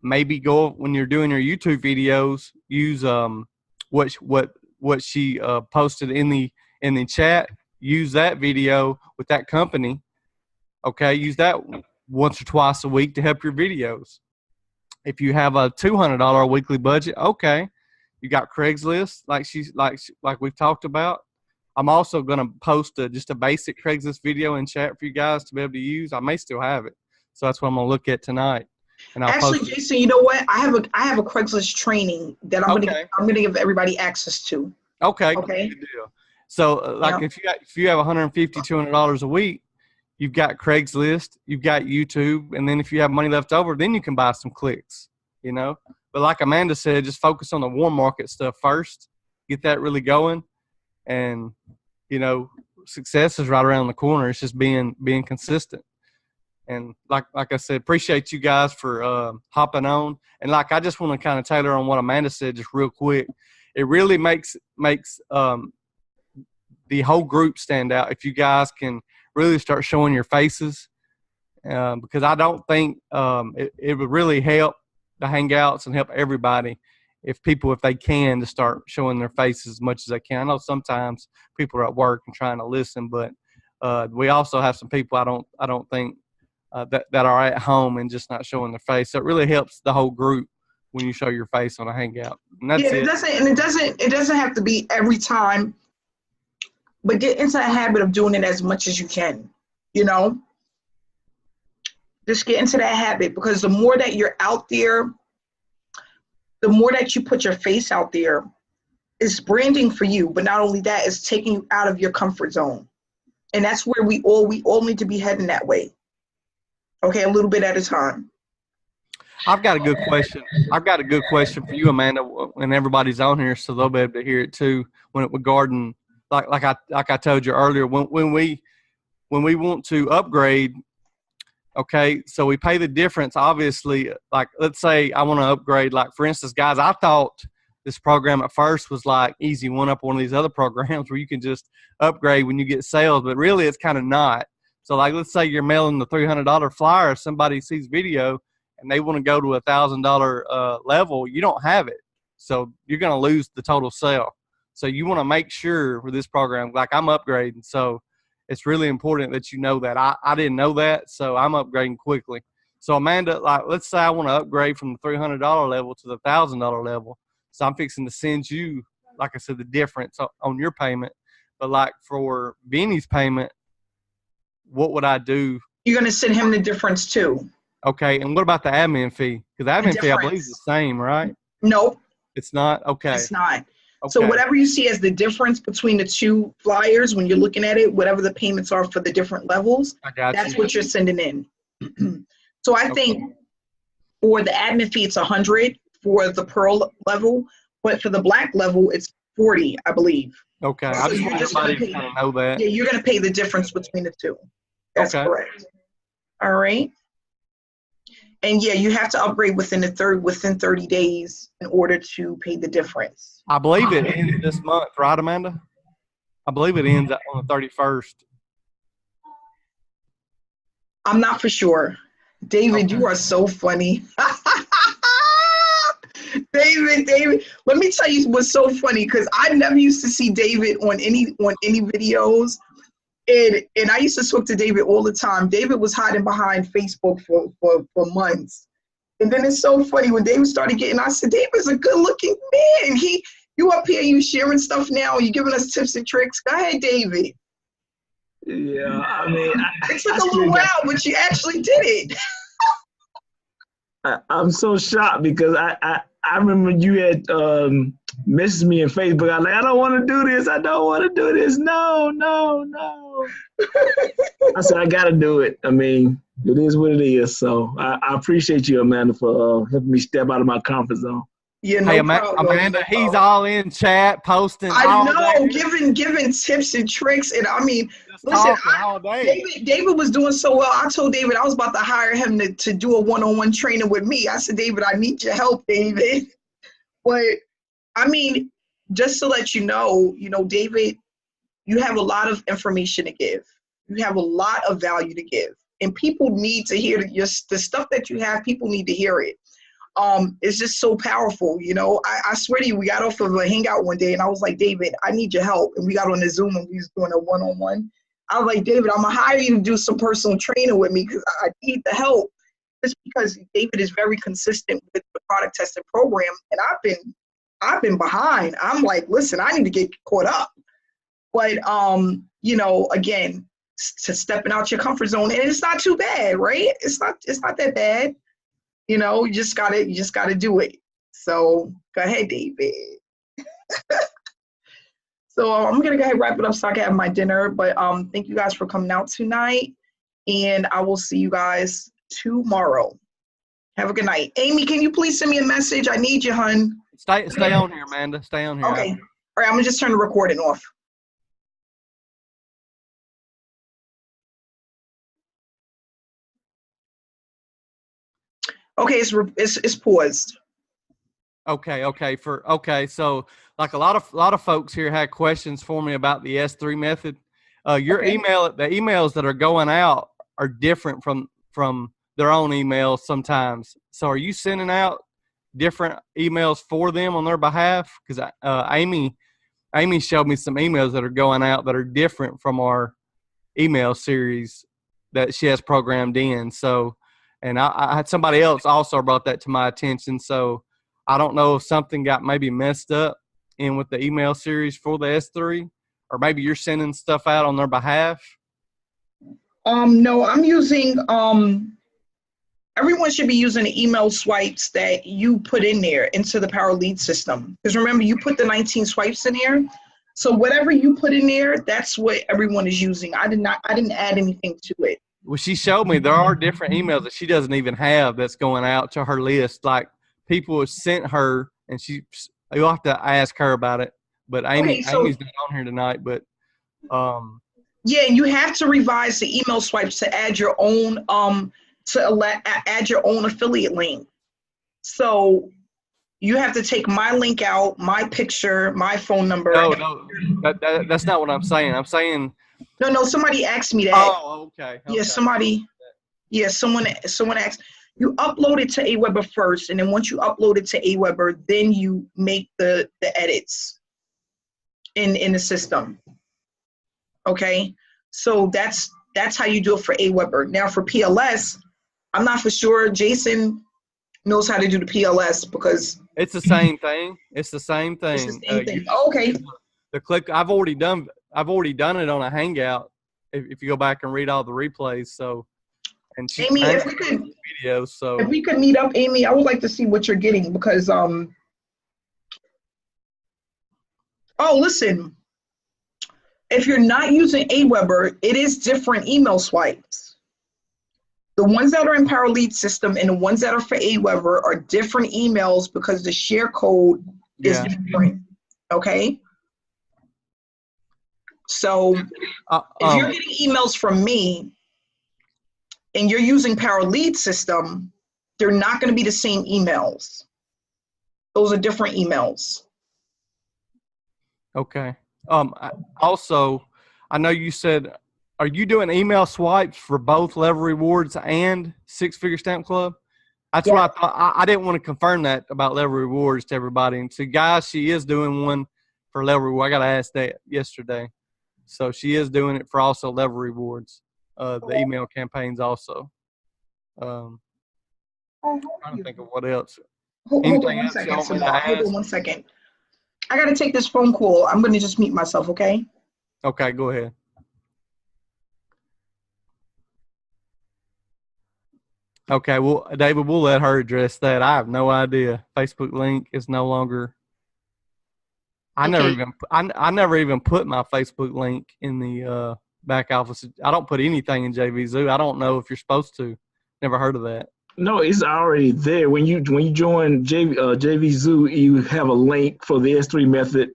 Maybe go when you're doing your YouTube videos, use what she posted in the chat. Use that video with that company. Okay, use that once or twice a week to help your videos. If you have a $200 weekly budget, okay, you got Craigslist like we've talked about. I'm also going to post just a basic Craigslist video in chat for you guys to be able to use. I may still have it, so that's what I'm going to look at tonight. And I'll actually, Jason, you know what? I have a Craigslist training that I'm gonna give everybody access to. Okay. Good deal. So, if you have $150, $200 a week, you've got Craigslist, you've got YouTube, and then if you have money left over, then you can buy some clicks. You know, but like Amanda said, just focus on the warm market stuff first, get that really going, and you know, success is right around the corner. It's just being consistent. And like I said, appreciate you guys for hopping on. And like I just want to kind of tailor on what Amanda said just real quick. It really makes the whole group stand out if you guys can really start showing your faces, because I don't think it would really help the hangouts and help everybody if they can, to start showing their faces as much as they can. I know sometimes people are at work and trying to listen, but we also have some people I don't think that are at home and just not showing their face. So it really helps the whole group when you show your face on a hangout. And that's it. It doesn't have to be every time, but get into a habit of doing it as much as you can. You know, just get into that habit, because the more that you're out there, the more that you put your face out there, it's branding for you. But not only that, it's taking you out of your comfort zone. And that's where we all need to be heading that way. Okay, a little bit at a time. I've got a good question for you, Amanda, and everybody's on here, so they'll be able to hear it too. When it regarding, like I told you earlier, when we want to upgrade, okay, so we pay the difference. Obviously, like let's say I want to upgrade. Like for instance, guys, I thought this program at first was like Easy One Up, one of these other programs where you can just upgrade when you get sales, but really it's kind of not. So like, let's say you're mailing the $300 flyer, somebody sees video and they want to go to $1,000 level, you don't have it. So you're going to lose the total sale. So you want to make sure with this program, like I'm upgrading. So it's really important that you know that. I didn't know that, so I'm upgrading quickly. So Amanda, like let's say I want to upgrade from the $300 level to the $1,000 level. So I'm fixing to send you, like I said, the difference on your payment. But like for Vinny's payment, what would I do? You're going to send him the difference too. Okay. And what about the admin fee? Because the admin fee, I believe, is the same, right? Nope. It's not? Okay. It's not. Okay. So whatever you see as the difference between the two flyers, when you're looking at it, whatever the payments are for the different levels, that's what you're sending in. So I think for the admin fee, it's $100 for the Pearl level, but for the Black level, it's $40, I believe. Okay. So I just want everybody to kind of know that. Yeah, you're going to pay the difference between the two. That's correct. All right. And yeah, you have to upgrade within 30 days in order to pay the difference. I believe it ends this month, right, Amanda? I believe it ends on the 31st. I'm not for sure. David, Okay. you are so funny. David, let me tell you what's so funny, because I never used to see David on any videos. And I used to talk to David all the time. David was hiding behind Facebook for months. And then it's so funny when David started getting, I said, David's a good looking man. You up here, you sharing stuff now, you giving us tips and tricks. Go ahead, David. Yeah, I mean, It took a little while, but you actually did it. I'm so shocked because I remember you had messaged me in Facebook. I was like, I don't want to do this. I don't want to do this. No. I said, I got to do it. I mean, it is what it is. So I appreciate you, Amanda, for helping me step out of my comfort zone. Yeah, no problem. Amanda, he's all in chat, posting. I know, giving tips and tricks. And I mean, listen, all day. David was doing so well. I told David I was about to hire him to do a one-on-one training with me. I said, David, I need your help, David. But I mean, just to let you know, David, you have a lot of information to give. You have a lot of value to give. And people need to hear the stuff that you have. People need to hear it. It's just so powerful. I swear to you, we got off of a hangout one day and I was like, David, I need your help. And we got on the Zoom and we was doing a one-on-one. I was like, David, I'm gonna hire you to do some personal training with me because I need the help. Just because David is very consistent with the product testing program, and I've been behind. I'm like, listen, I need to get caught up. But again, to stepping out your comfort zone, and it's not too bad, right? It's not that bad. You just gotta do it. So go ahead, David. So I'm gonna go ahead and wrap it up so I can have my dinner. But thank you guys for coming out tonight, and I will see you guys tomorrow. Have a good night. Amy, can you please send me a message? I need you, hun. Stay on here, Amanda. Stay on here. Okay. All right, I'm gonna just turn the recording off. Okay, it's paused. Okay. So like a lot of folks here had questions for me about the S3 method. The emails that are going out are different from their own emails sometimes. So are you sending out different emails for them on their behalf? Because Amy showed me some emails that are going out that are different from our email series that she has programmed in. So, and I had somebody else also brought that to my attention. So I don't know if something got maybe messed up in with the email series for the S3, or maybe you're sending stuff out on their behalf. No, I'm using, everyone should be using the email swipes that you put in there into the Power Lead system. Because remember, you put the 19 swipes in there. So whatever you put in there, that's what everyone is using. I didn't add anything to it. Well, she showed me there are different emails that she doesn't even have that's going out to her list. Like people have sent her, and you'll have to ask her about it. But Amy's not on here tonight. But yeah, you have to revise the email swipes to add your own add your own affiliate link. So you have to take my link out, my picture, my phone number. No, that's not what I'm saying. I'm saying. No, somebody asked me that. Oh, okay. Yeah, someone asked. You upload it to Aweber first, and then once you upload it to Aweber, then you make the edits in the system. Okay, so that's how you do it for Aweber. Now for PLS, I'm not for sure. Jason knows how to do the PLS because it's the same thing. It's the same thing. It's the same thing. Okay. The click I've already done it on a Hangout. If you go back and read all the replays, so and Amy, if we could meet up, Amy, I would like to see what you're getting because listen, if you're not using Aweber, it is different email swipes. The ones that are in Power Lead system and the ones that are for Aweber are different emails because the share code is different. Okay. So if you're getting emails from me and you're using Power Lead system, they're not going to be the same emails. Those are different emails. Okay. Also, I know you said, are you doing email swipes for both Level Rewards and Six Figure Stamp Club? That's Yeah. what I thought. I didn't want to confirm that about Level Rewards to everybody. And so, guys, she is doing one for Level Reward. I got to ask that yesterday. So she is doing it for also Level Rewards, the email campaigns also. Trying to think of what else. Hold on one second, Samar. Hold on one second. I got to take this phone call. I'm going to just mute myself, okay? Okay, go ahead. Okay, well, David, we'll let her address that. I have no idea. Facebook link is no longer. I never even put my Facebook link in the back office. I don't put anything in JVZoo. I don't know if you're supposed to. Never heard of that. No, it's already there. When you join JVZoo, you have a link for the S3 method,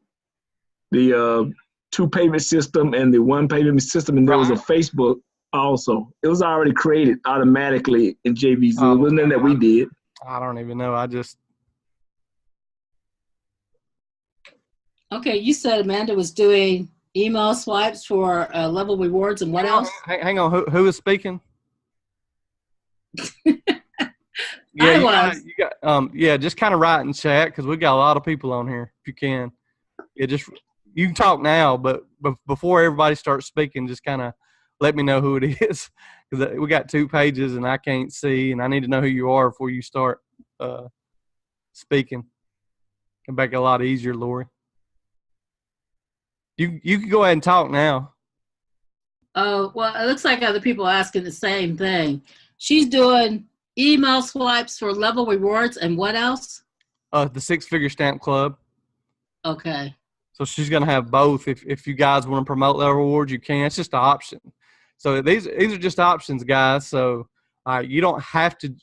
the 2 payment system, and the 1 payment system, and there was a Facebook also. It was already created automatically in JVZoo. It wasn't that we did. I don't even know. I just. Okay, you said Amanda was doing email swipes for Level Rewards and what else? Hang on. Who is speaking? I was. Just kind of write in chat because we got a lot of people on here. If you can, you can talk now, but before everybody starts speaking, just kind of let me know who it is because we got 2 pages and I can't see, and I need to know who you are before you start speaking. Can make it a lot easier, Lori. You can go ahead and talk now. Oh, well, it looks like other people are asking the same thing. She's doing email swipes for Level Rewards and what else? The Six Figure Stamp Club. Okay. So she's going to have both. If you guys want to promote Level Rewards, you can. It's just an option. So these are just options, guys. So you don't have to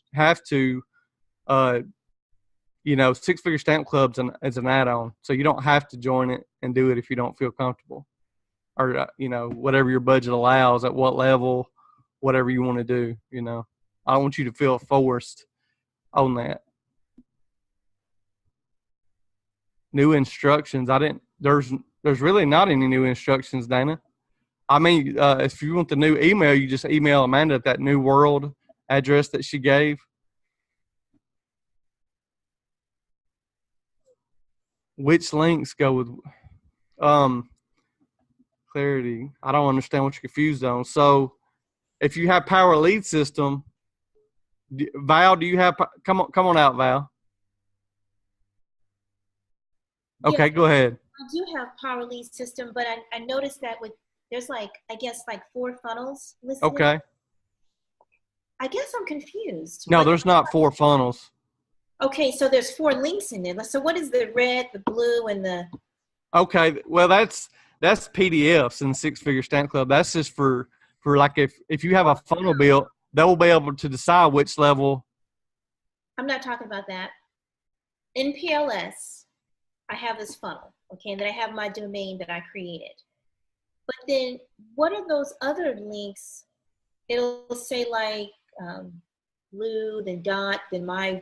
Six Figure Stamp Club's is an add-on. So you don't have to join it and do it if you don't feel comfortable, or whatever your budget allows at what level, whatever you want to do. I don't want you to feel forced on that. New instructions. There's really not any new instructions, Dana. I mean, if you want the new email, you just email Amanda at that New World address that she gave. Which links go with clarity? I don't understand what you're confused on. So if you have Power Lead System, Val, do you have – come on out, Val. Okay, go ahead. I do have Power Lead System, but I noticed that there's 4 funnels listed. Okay. I guess I'm confused. No, there's not 4 funnels. Okay, so there's 4 links in there. So what is the red, the blue, and the? Okay, well that's PDFs in the Six Figure Stamp Club. That's just for like if you have a funnel built, they'll be able to decide which level. I'm not talking about that. In PLS, I have this funnel, okay, and then I have my domain that I created. But then what are those other links? It'll say like blue, then dot, then my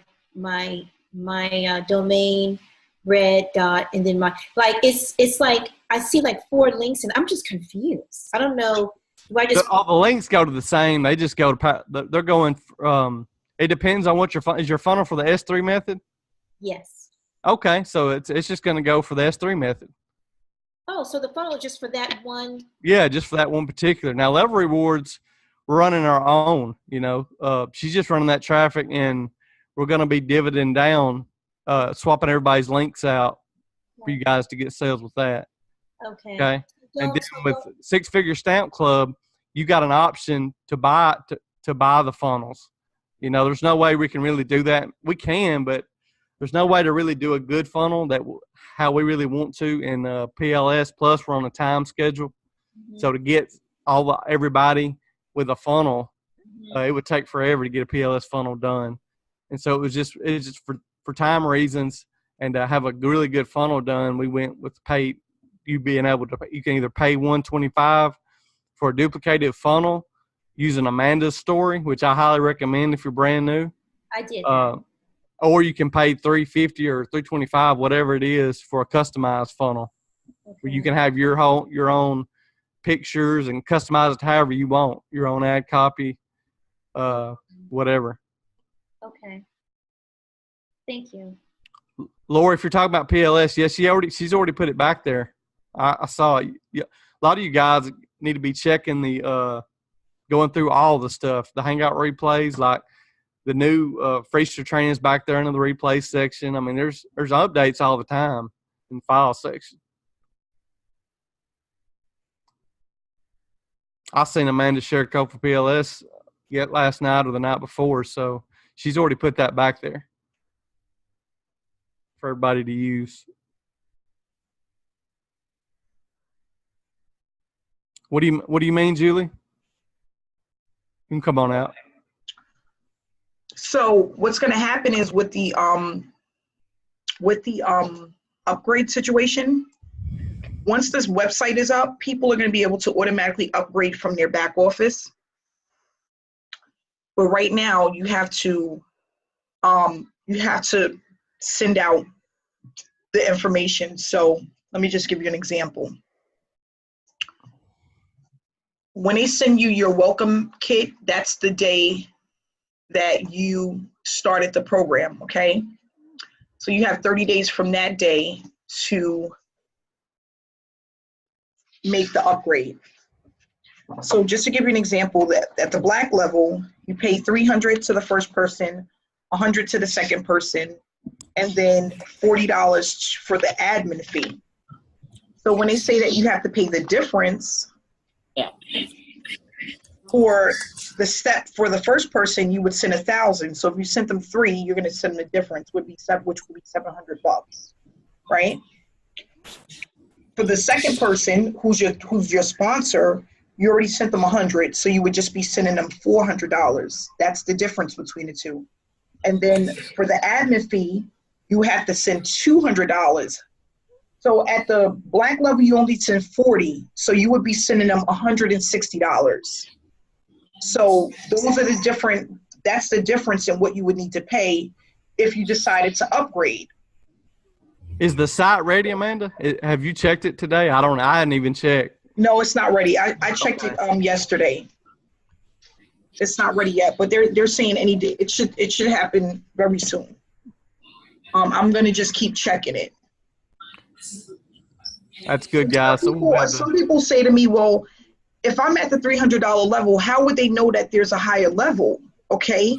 domain, red dot, and then it's like I see like 4 links and I'm just confused. I don't know. All the links go to the same. They just go to they're going. It depends on what is your funnel for the S3 method. Yes. Okay, so it's just going to go for the S3 method. Oh, so the funnel is just for that one? Yeah, just for that one particular. Now, Level Rewards, we're running our own. She's just running that traffic, and we're going to be dividend down, swapping everybody's links out for you guys to get sales with that. Okay. And then with Six Figure Stamp Club, you got an option to buy the funnels. There's no way we can really do that. We can, but there's no way to really do a good funnel how we really want to in PLS. Plus, we're on a time schedule, so to get everybody with a funnel, it would take forever to get a PLS funnel done. And so it's just for time reasons and to have a really good funnel done, we went with paid. You can either pay $125 for a duplicated funnel using Amanda's story, which I highly recommend if you're brand new. I did. Or you can pay $350 or $325, whatever it is, for a customized funnel. where you can have your own pictures and customize it however you want, your own ad copy, whatever. Okay. Thank you. Laura, if you're talking about PLS, yes, she's already put it back there. I saw it. Yeah, a lot of you guys need to be checking the going through all the stuff, the Hangout replays, like the new Freester trainings back there in the replay section. I mean, there's updates all the time in the file section. I seen Amanda share a code for PLS yet last night or the night before, so she's already put that back there for everybody to use. What do you mean, Julie? You can come on out. So what's going to happen is with the upgrade situation, once this website is up, people are going to be able to automatically upgrade from their back office. But right now, you have to send out the information. So let me just give you an example. When they send you your welcome kit, that's the day that you started the program, okay? So you have 30 days from that day to make the upgrade. So just to give you an example, that at the black level, you pay $300 to the first person, $100 to the second person, and then $40 for the admin fee. So when they say that you have to pay the difference, for the step for the first person, you would send 1,000. So if you sent them 3, you're going to send them the difference, which would be $700, right? For the second person, who's your sponsor, you already sent them 100, so you would just be sending them $400. That's the difference between the two. And then for the admin fee, you have to send $200. So at the black level, you only send 40, so you would be sending them $160. So those are that's the difference in what you would need to pay if you decided to upgrade. Is the site ready, Amanda? Have you checked it today? I hadn't even checked. No, it's not ready. I checked it yesterday. It's not ready yet, but they're saying any day. It should happen very soon. I'm gonna just keep checking it. That's good, guys. Some people say to me, well, if I'm at the $300 level, how would they know that there's a higher level? Okay.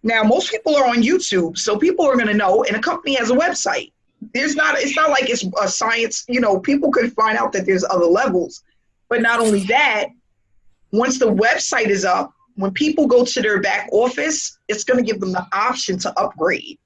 Now, most people are on YouTube, so people are going to know, and a company has a website. It's not like it's a science, people could find out that there's other levels. But not only that, once the website is up, when people go to their back office, it's going to give them the option to upgrade.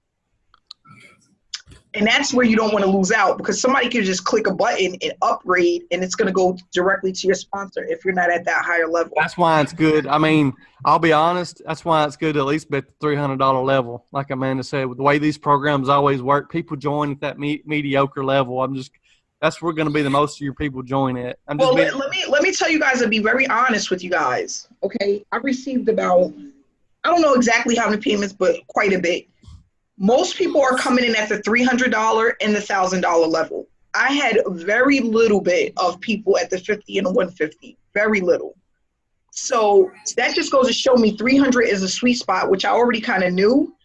And that's where you don't want to lose out, because somebody can just click a button and upgrade, and it's going to go directly to your sponsor if you're not at that higher level. That's why it's good. I mean, I'll be honest, that's why it's good to at least be at the $300 level. Like Amanda said, with the way these programs always work, people join at that mediocre level. That's where going to be the most of your people join at. Let me tell you guys and be very honest with you guys. Okay, I received about, I don't know exactly how many payments, but quite a bit. Most people are coming in at the $300 and the $1,000 level. I had very little bit of people at the 50 and the 150, very little. So that just goes to show me 300 is a sweet spot, which I already kind of knew,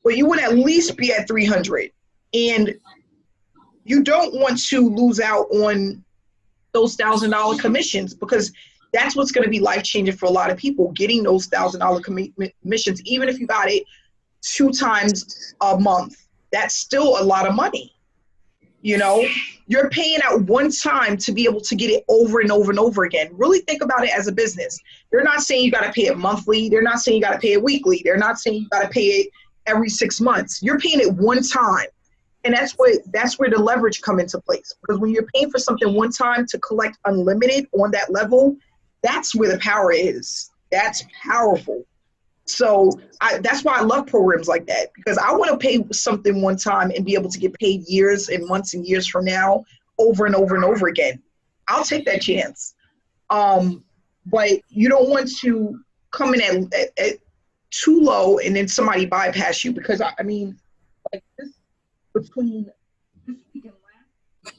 but you would at least be at 300. And you don't want to lose out on those $1,000 commissions, because that's what's going to be life-changing for a lot of people, getting those $1,000 commissions, even if you got it 2 times a month. That's still a lot of money. You're paying out one time to be able to get it over and over and over again. Really think about it as a business. They're not saying you got to pay it monthly. They're not saying you got to pay it weekly. They're not saying you got to pay it every 6 months. You're paying it one time. And that's where the leverage come into place. Because when you're paying for something one time to collect unlimited on that level, that's where the power is. That's powerful. So that's why I love programs like that, because I want to pay something one time and be able to get paid years and months and years from now over and over and over again. I'll take that chance. But you don't want to come in at too low and then somebody bypass you, because like this between this week and last,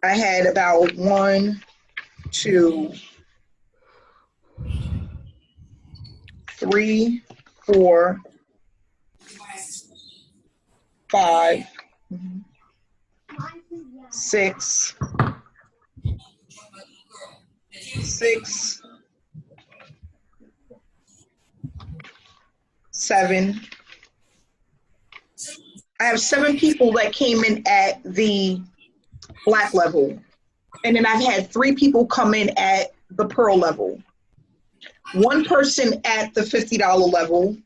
I had about 1, 2, 3, 4, 5, 6, 7. I have 7 people that came in at the black level. And then I've had 3 people come in at the pearl level. 1 person at the $50 level.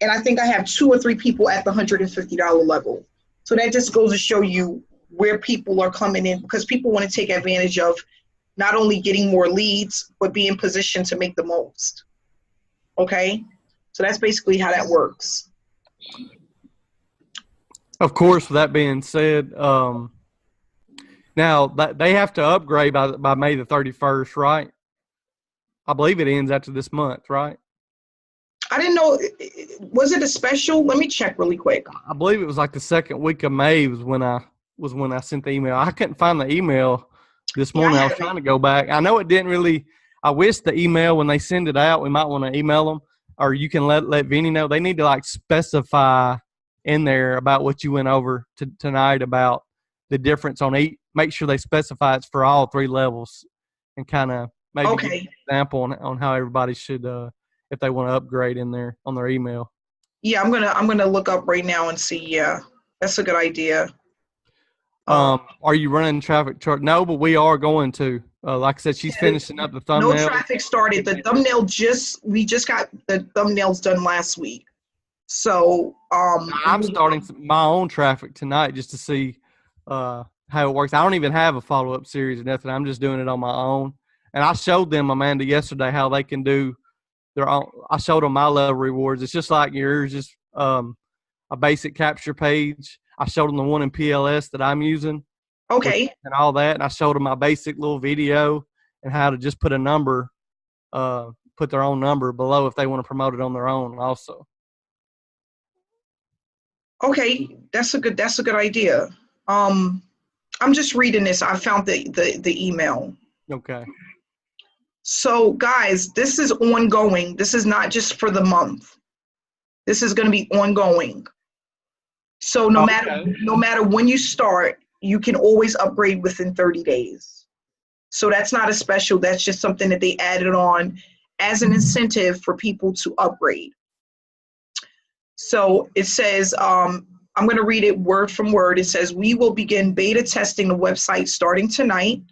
And I think I have 2 or 3 people at the $150 level. So that just goes to show you where people are coming in, because people want to take advantage of not only getting more leads, but be in position to make the most. Okay? So that's basically how that works. Of course, with that being said, now they have to upgrade by May the 31st, right? I believe it ends after this month, right? I didn't know. Was it a special? Let me check really quick. I believe it was like the second week of May was when I sent the email. I couldn't find the email this morning. I was trying to go back. I know it didn't really. I wish the email, when they send it out, we might want to email them, or you can let Vinny know. They need to like specify in there about what you went over tonight about the difference on each. Make sure they specify it's for all 3 levels, and kind of maybe give an example on how everybody should, if they want to upgrade in there on their email. Yeah, I'm gonna look up right now and see. Yeah, that's a good idea. Are you running traffic chart? No, but we are going to. Like I said, she's finishing up the thumbnail. No traffic started. The thumbnail we just got the thumbnails done last week. So I'm starting my own traffic tonight just to see how it works. I don't even have a follow-up series or nothing. I'm just doing it on my own. And I showed them, Amanda, yesterday how they can do their own. I showed them my level rewards. It's just like yours, just a basic capture page. I showed them the one in PLS that I'm using. Okay. And all that. And I showed them my basic little video and how to just put a number, put their own number below if they want to promote it on their own also. Okay, that's a good idea. I'm just reading this. I found the email. Okay. So guys, this is ongoing. This is not just for the month. This is going to be ongoing. So no matter when you start, you can always upgrade within 30 days. So that's not a special. That's just something that they added on as an incentive for people to upgrade. So it says, I'm going to read it word from word. It says, we will begin beta testing the website starting tonight.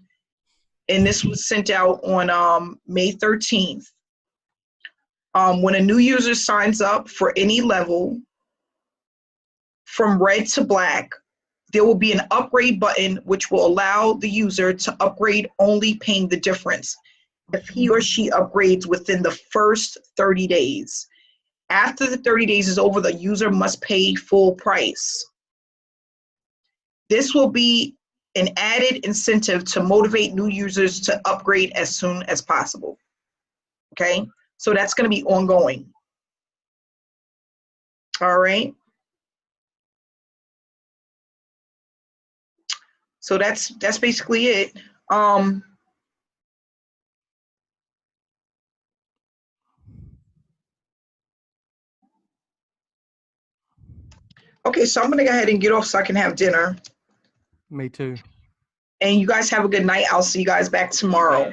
And this was sent out on May 13th. When a new user signs up for any level from red to black, there will be an upgrade button which will allow the user to upgrade, only paying the difference if he or she upgrades within the first 30 days. After the 30 days is over, the user must pay full price. This will be an added incentive to motivate new users to upgrade as soon as possible. Okay, so that's going to be ongoing. All right. So that's basically it. Okay, so I'm gonna go ahead and get off so I can have dinner. Me too. And you guys have a good night. I'll see you guys back tomorrow.